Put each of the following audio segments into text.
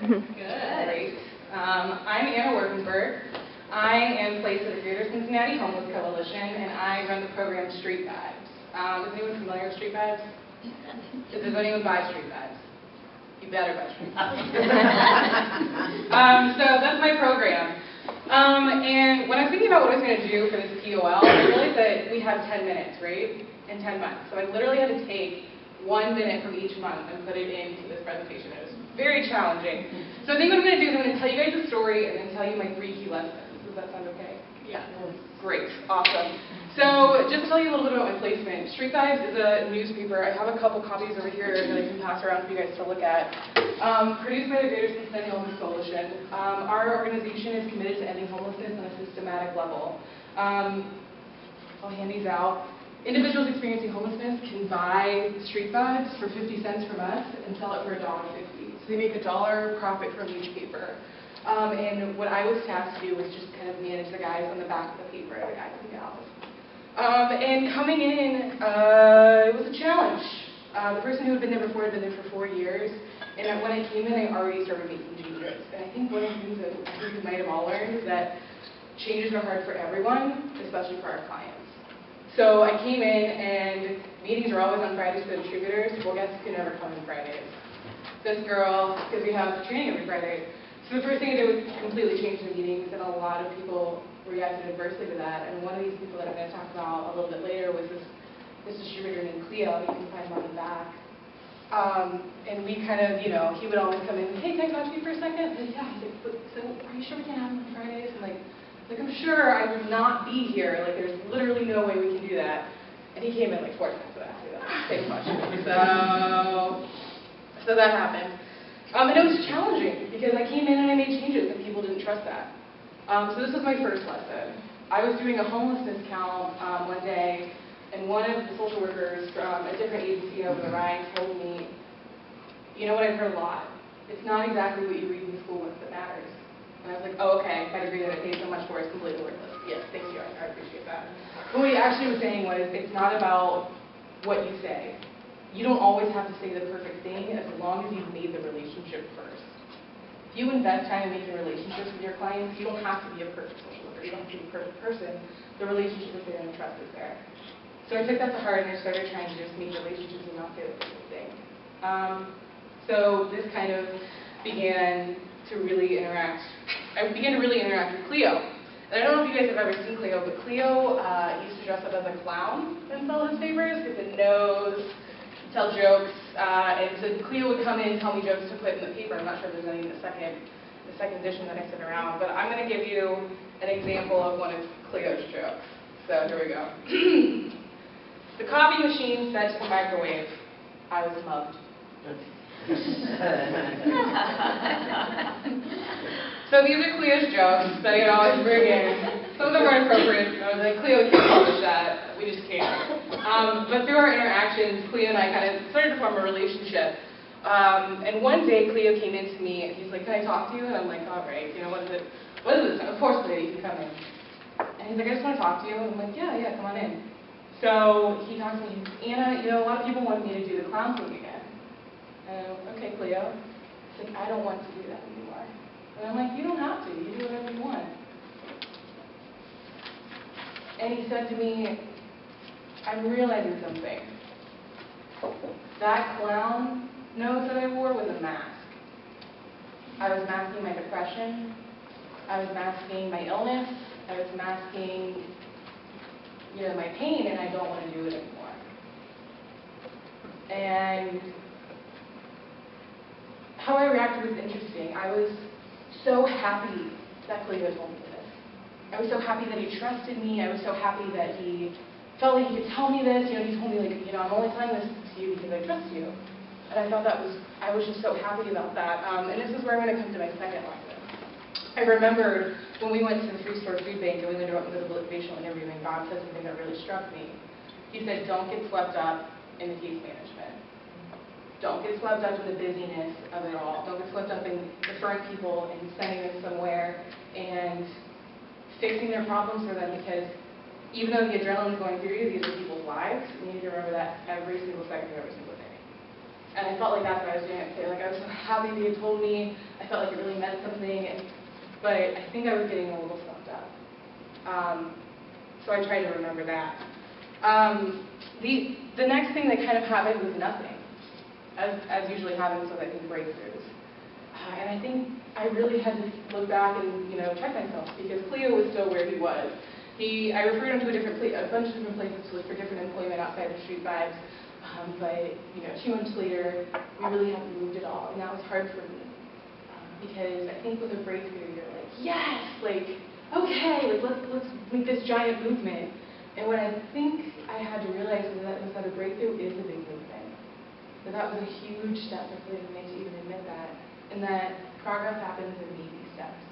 Good. Great. I'm Anna W. I am placed at the Greater Cincinnati Homeless Coalition, and I run the program Street Bags. Is anyone familiar with street bags? Does anyone buy street bags? You better buy street bags. So that's my program. And when I was thinking about what I was going to do for this POL, I realized that we have 10 minutes, right? In 10 months. So I literally had to take 1 minute from each month and put it into this presentation. It was very challenging. So I think what I'm going to do is I'm going to tell you guys a story and then tell you my 3 key lessons. Does that sound okay? Yeah. Great. Awesome. So just to tell you a little bit about my placement, Street Bags is a newspaper. I have a couple copies over here that I can pass around for you guys to look at. Produced by the Greater Cincinnati Homeless Coalition. Our organization is committed to ending homelessness on a systematic level. I'll hand these out. Individuals experiencing homelessness can buy street bags for 50 cents from us and sell it for $1.50. So they make $1 profit from each paper. And what I was tasked to do was just kind of manage the guys on the back of the paper, the guys and gals. And coming in, it was a challenge. The person who had been there before had been there for 4 years, and when I came in, I already started making changes. And I think one of the things that we might have all learned is that changes are hard for everyone, especially for our clients. So I came in, and meetings are always on Fridays for the distributors. Well, guests can never come on Fridays. This girl, because we have training every Friday. So the first thing I did was completely change the meetings, and a lot of people reacted adversely to that. And one of these people that I'm going to talk about a little bit later was this distributor named Cleo. You can find him on the back. And we kind of, he would always come in, hey, can I talk to you for a second? And yeah, he's like, so are you sure we can't have him on Fridays? And like, I'm sure I would not be here. Like, there's literally no way we can do that. And he came in like 4 times without asking that same question. So that happened. And it was challenging because I came in and I made changes and people didn't trust that. So this was my first lesson. I was doing a homelessness count one day, and one of the social workers from a different agency over the Rhine told me, you know what, I've heard a lot. It's not exactly what you read in the school books that matters. And I was like, oh, okay, my degree that I paid so much for is completely worthless. Yes, thank you, I appreciate that. What he actually was saying was, it's not about what you say. You don't always have to say the perfect thing as long as you've made the relationship first. If you invest time in making relationships with your clients, you don't have to be a perfect social worker. You don't have to be a perfect person. The relationship is there and the trust is there. So I took that to heart and I started trying to just make relationships and not say the perfect thing. So this kind of began to really interact. I began to really interact with Cleo. And I don't know if you guys have ever seen Cleo, but Cleo used to dress up as a clown and sell his papers, get the nose, tell jokes, and so Cleo would come in and tell me jokes to put in the paper. I'm not sure if there's any in the second edition that I sent around, but I'm going to give you an example of one of Cleo's jokes. So here we go. The coffee machine set to the microwave. I was mugged. So these are Cleo's jokes that I always bring in. Some of them are inappropriate. I was like, Cleo, we can't publish that. We just can't. But through our interactions, Cleo and I kind of started to form a relationship. And one day, Cleo came in to me, and he's like, can I talk to you? And I'm like, all right, what is it? What is this? Of course, Cleo, you can come in. And he's like, I just want to talk to you. And I'm like, yeah, come on in. So he talks to me, Anna, a lot of people want me to do the clown thing again. Okay, Cleo. He's like, I don't want to do that anymore. And I'm like, you don't have to. You do whatever you want. And he said to me, I'm realizing something. That clown nose that I wore was a mask. I was masking my depression. I was masking my illness. I was masking, my pain, and I don't want to do it anymore. And how I reacted was interesting. I was so happy that Cleo told me this. I was so happy that he trusted me. I was so happy that he felt like he could tell me this. He told me, I'm only telling this to you because I trust you. And I thought I was just so happy about that. And this is where I'm going to come to my second lesson. I remembered when we went to the three-store food bank and we went to the motivational interview, and Bob said something that really struck me. He said, don't get swept up in the case management. Don't get swept up in the busyness of it all. Don't get swept up in referring people and sending them somewhere and fixing their problems for them, because even though the adrenaline is going through you, these are people's lives. You need to remember that every single second of every single day. And I felt like that's what I was doing at play. Like I was so happy they had told me. I felt like it really meant something. But I think I was getting a little stuffed up. So I tried to remember that. The next thing that kind of happened was nothing, as usually happens with, I think, breakthroughs. And I think I really had to look back and, check myself, because Cleo was still where he was. I referred him to a bunch of different places to look for different employment outside of Street Vibes. But 2 months later, we really haven't moved at all, and that was hard for me. Because I think with a breakthrough, you're like, yes, like, okay, let's make this giant movement. And what I think I had to realize was that a breakthrough is a big movement. That was a huge step for me to even admit that. And that progress happens in baby steps.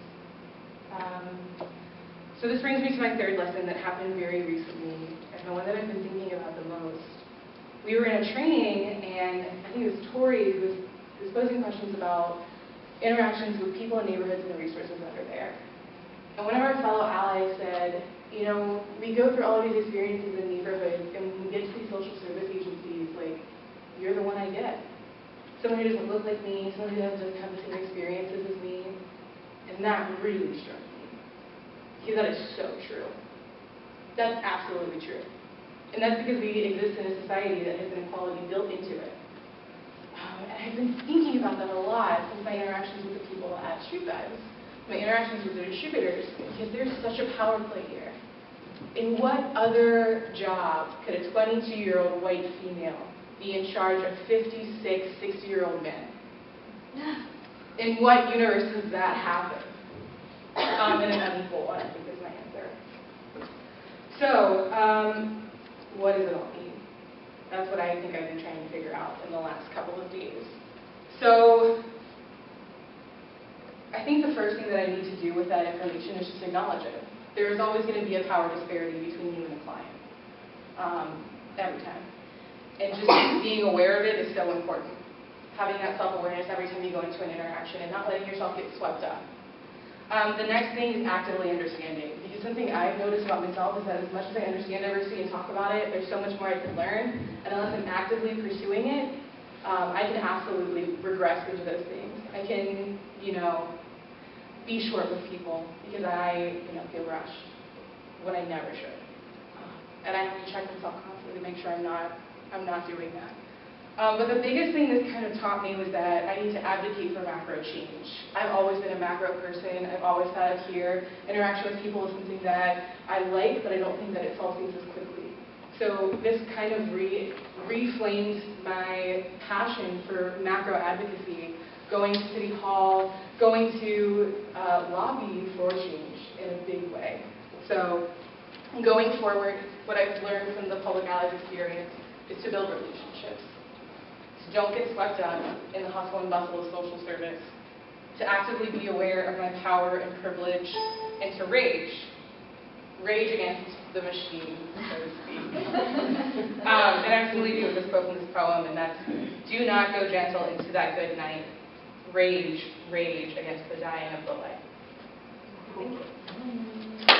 So this brings me to my third lesson that happened very recently, and the one that I've been thinking about the most. We were in a training, and I think it was Tori who was posing questions about interactions with people in neighborhoods and the resources that are there. And one of our fellow allies said, we go through all of these experiences in neighborhoods, and when we get to these social service agencies, like, you're the one I get. Someone who doesn't look like me, someone who doesn't have the same experiences as me. And that really struck me. Because that is so true. That's absolutely true. And that's because we exist in a society that has inequality built into it. And I've been thinking about that a lot since my interactions with the people at Street Vibes, my interactions with the distributors, because there's such a power play here. In what other job could a 22-year-old white female be in charge of 56, 60-year-old men? In what universe does that happen? In an unequal one, I think is my answer. So, what does it all mean? That's what I think I've been trying to figure out in the last couple of days. So, I think the first thing that I need to do with that information is just acknowledge it. There is always going to be a power disparity between you and the client. Every time. And just being aware of it is so important. Having that self-awareness every time you go into an interaction and not letting yourself get swept up. The next thing is actively understanding. Because something I've noticed about myself is that as much as I understand diversity and talk about it, there's so much more I can learn. And unless I'm actively pursuing it, I can absolutely regress into those things. I can, be short with people because I, feel rushed when I never should. And I have to check myself constantly to make sure I'm not doing that. But the biggest thing this kind of taught me was that I need to advocate for macro change. I've always been a macro person. I've always thought here interaction with people is something that I like, but I don't think that it solves things as quickly. So this kind of reflamed my passion for macro advocacy, going to City Hall, going to lobby for change in a big way. So going forward, what I've learned from the Public Allies experience is to build relationships. To don't get swept up in the hustle and bustle of social service. To actively be aware of my power and privilege, and to rage against the machine, so to speak. And I actually leave you with this quote from this poem, and that's, "Do not go gentle into that good night. Rage against the dying of the light." Thank you.